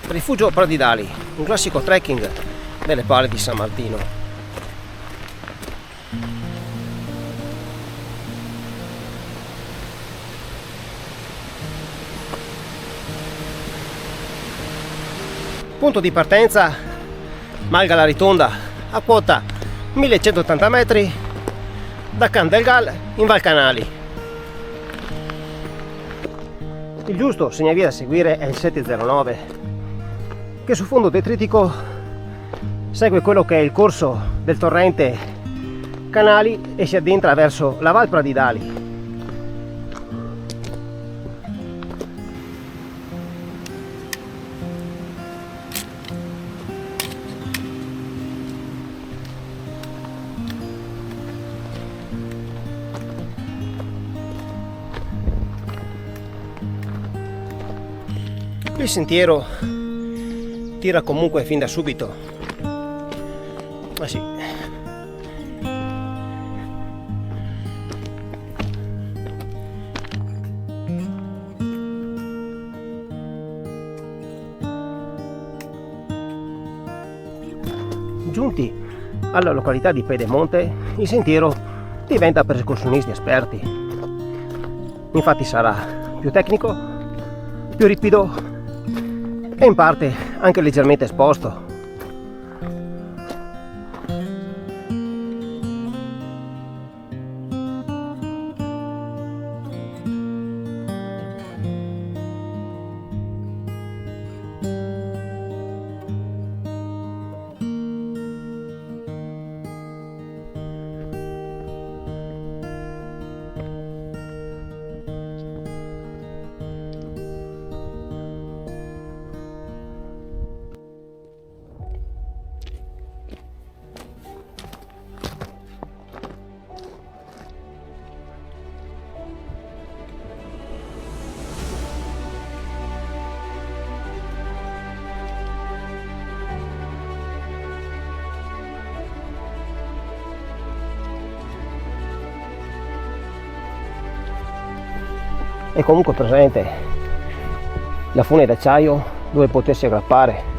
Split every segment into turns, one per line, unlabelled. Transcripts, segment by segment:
Rifugio Pradidali, un classico trekking nelle Pale di San Martino. Punto di partenza Malga la Ritonda a quota 1180 metri da Can del Gal in Val Canali. Il giusto segnavia da seguire è il 709 che su fondo detritico segue quello che è il corso del torrente Canali e si addentra verso la Val Pradidali. Il sentiero tira comunque fin da subito. Ah sì. Giunti alla località di Pedemonte, il sentiero diventa per escursionisti esperti. Infatti sarà più tecnico, più ripido e in parte anche leggermente esposto. È comunque presente la fune d'acciaio dove potersi aggrappare.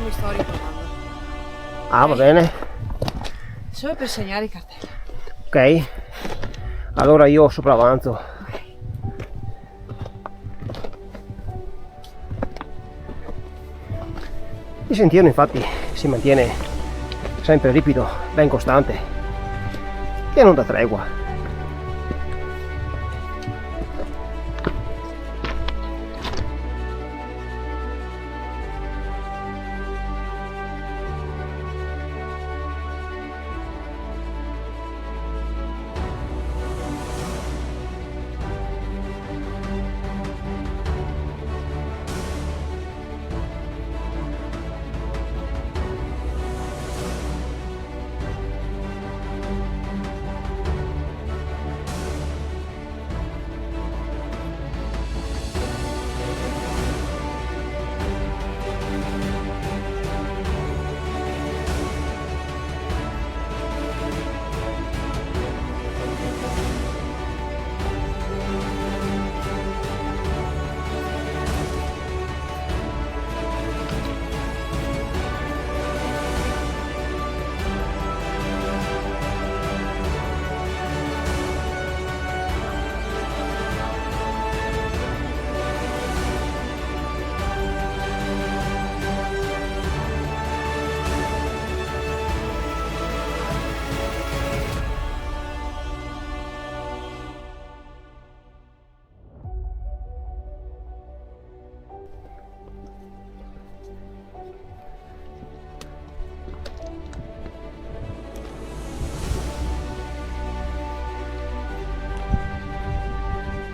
Mi sto ritrovando.
Ah, va bene.
Solo per segnare i cartelli.
Ok. Allora io sopravanzo. Il sentiero infatti si mantiene sempre ripido, ben costante e non da tregua.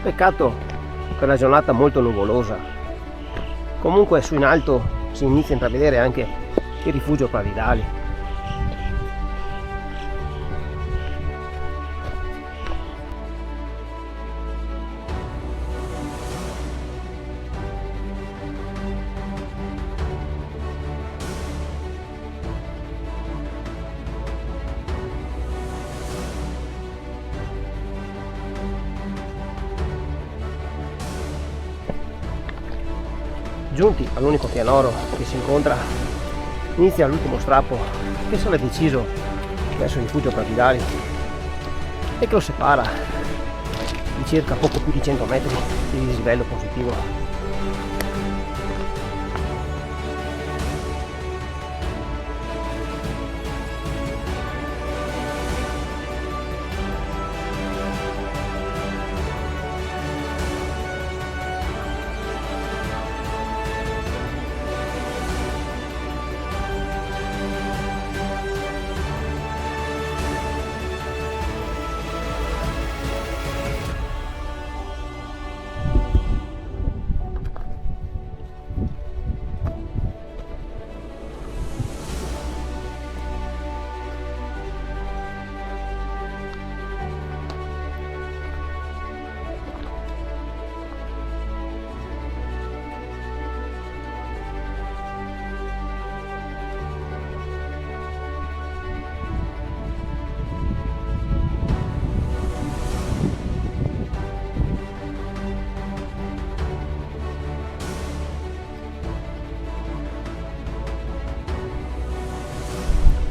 Peccato per la giornata molto nuvolosa. Comunque su in alto si inizia a intravedere anche il rifugio Pravidali. Giunti all'unico pianoro che si incontra, inizia l'ultimo strappo che sale deciso verso il rifugio Pravidali e che lo separa di circa poco più di 100 metri di dislivello positivo.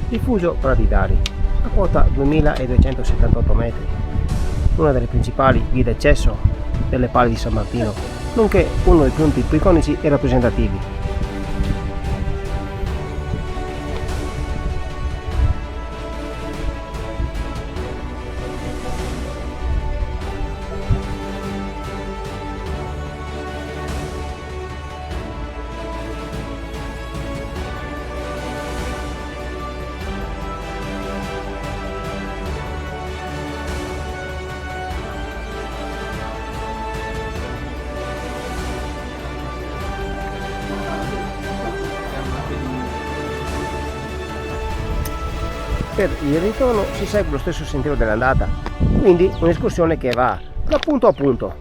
Rifugio Pravidali, a quota 2278 metri, una delle principali vie d'accesso delle Pale di San Martino, nonché uno dei punti più iconici e rappresentativi. Per il ritorno si segue lo stesso sentiero dell'andata, quindi un'escursione che va da punto a punto.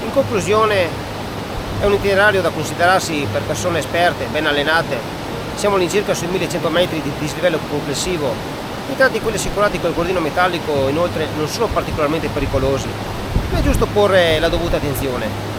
In conclusione, è un itinerario da considerarsi per persone esperte, ben allenate. Siamo all'incirca sui 1100 metri di dislivello complessivo. I tratti quelli assicurati col cordino metallico inoltre non sono particolarmente pericolosi, ma è giusto porre la dovuta attenzione.